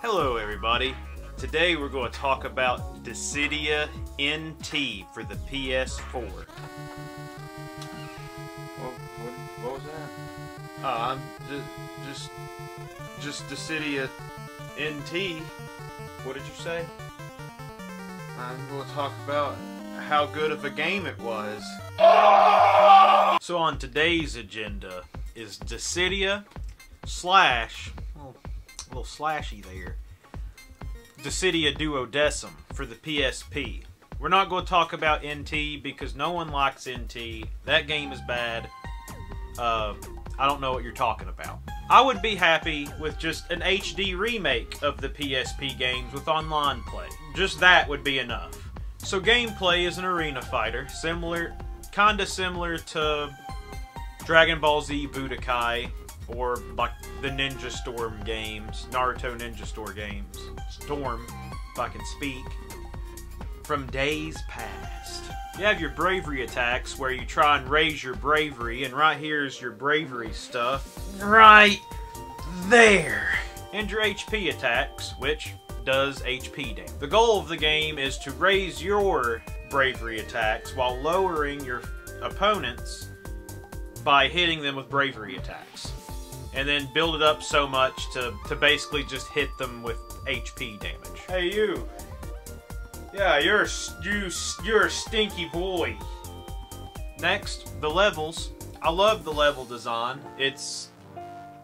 Hello everybody. Today we're going to talk about Dissidia NT for the PS4. What was that? Just Dissidia NT. What did you say? I'm going to talk about how good of a game it was. So on today's agenda is Dissidia slash, a little slashy there, Dissidia Duodecim for the PSP. We're not going to talk about NT because no one likes NT. That game is bad. I don't know what you're talking about. I would be happy with just an HD remake of the PSP games with online play. Just that would be enough. So gameplay is an arena fighter, kinda similar to Dragon Ball Z Budokai, or like the Ninja Storm games, Naruto Ninja Storm games. Storm, if I can speak. From days past. You have your bravery attacks where you try and raise your bravery, and right here's your bravery stuff. Right there! And your HP attacks, which does HP damage. The goal of the game is to raise your bravery attacks while lowering your opponents by hitting them with bravery attacks. And then build it up so much to basically just hit them with HP damage. Hey you! Yeah, you're a stinky boy. Next, the levels. I love the level design. It's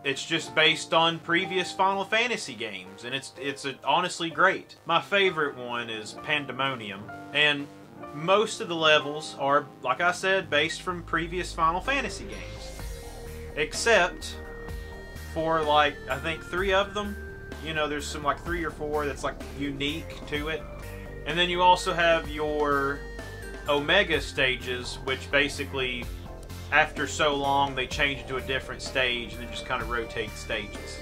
just based on previous Final Fantasy games, and it's honestly great. My favorite one is Pandemonium, and most of the levels are, like I said, based from previous Final Fantasy games, except for like I think 3 of them. You know, there's some like 3 or 4 that's like unique to it. And then you also have your Omega stages, which basically, after so long, they change it to a different stage and then just kind of rotate stages.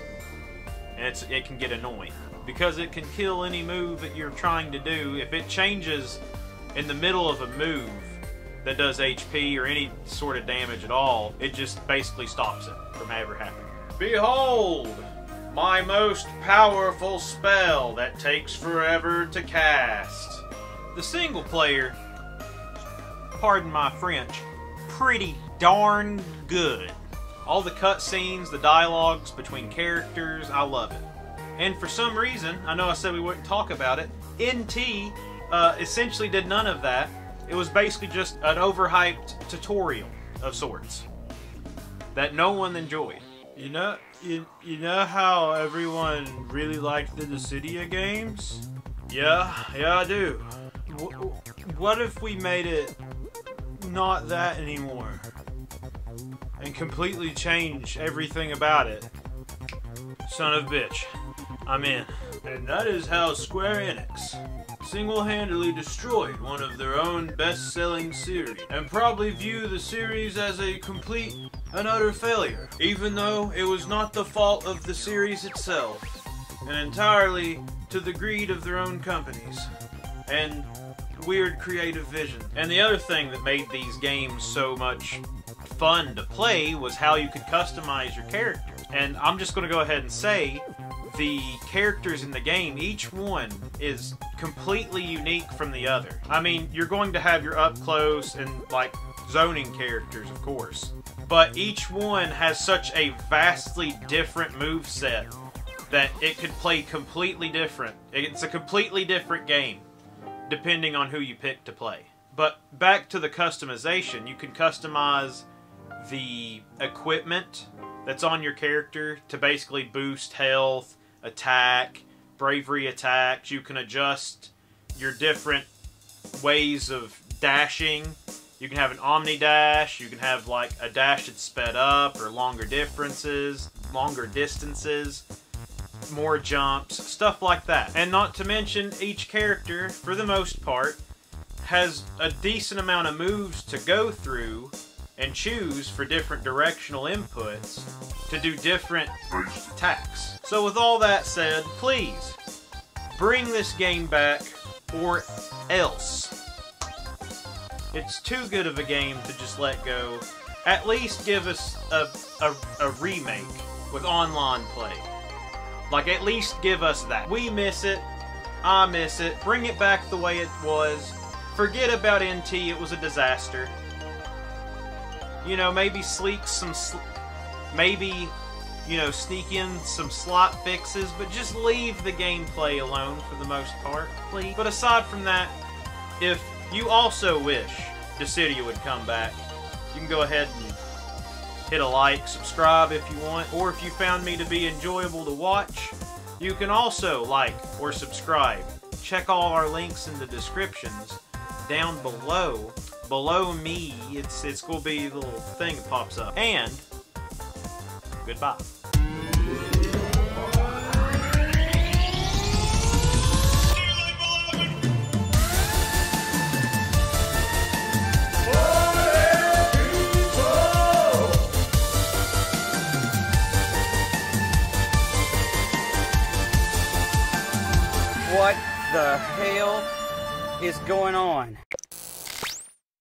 And it can get annoying, because it can kill any move that you're trying to do. If it changes in the middle of a move that does HP or any sort of damage at all, it just basically stops it from ever happening. Behold! My most powerful spell that takes forever to cast. The single player, pardon my French, pretty darn good. All the cutscenes, the dialogues between characters, I love it. And for some reason, I know I said we wouldn't talk about it, NT essentially did none of that. It was basically just an overhyped tutorial of sorts that no one enjoyed. You know how everyone really liked the Dissidia games? Yeah, I do. What if we made it not that anymore? And completely change everything about it? Son of a bitch, I'm in. And that is how Square Enix single-handedly destroyed one of their own best-selling series, and probably view the series as a complete and utter failure, even though it was not the fault of the series itself, and entirely to the greed of their own companies and weird creative vision. And the other thing that made these games so much fun to play was how you could customize your characters. And I'm just going to go ahead and say, the characters in the game, each one is completely unique from the other. I mean, you're going to have your up-close and, like, zoning characters, of course. But each one has such a vastly different moveset that it could play completely different. It's a completely different game, depending on who you pick to play. But back to the customization, you can customize the equipment that's on your character to basically boost health, attack, bravery attacks. You can adjust your different ways of dashing. You can have an omni dash, you can have like a dash that's sped up or longer distances, more jumps, stuff like that. And not to mention, each character, for the most part, has a decent amount of moves to go through and choose for different directional inputs to do different attacks. So with all that said, please bring this game back, or else. It's too good of a game to just let go. At least give us a remake with online play. Like, at least give us that. We miss it. I miss it. Bring it back the way it was. Forget about NT, it was a disaster. You know, maybe maybe, you know, sneak in some slot fixes, but just leave the gameplay alone for the most part, please. But aside from that, if you also wish Dissidia would come back, you can go ahead and hit a like, subscribe if you want, or if you found me to be enjoyable to watch, you can also like or subscribe. Check all our links in the descriptions down below. Below me, it's going to be the little thing that pops up. And goodbye. What the hell is going on?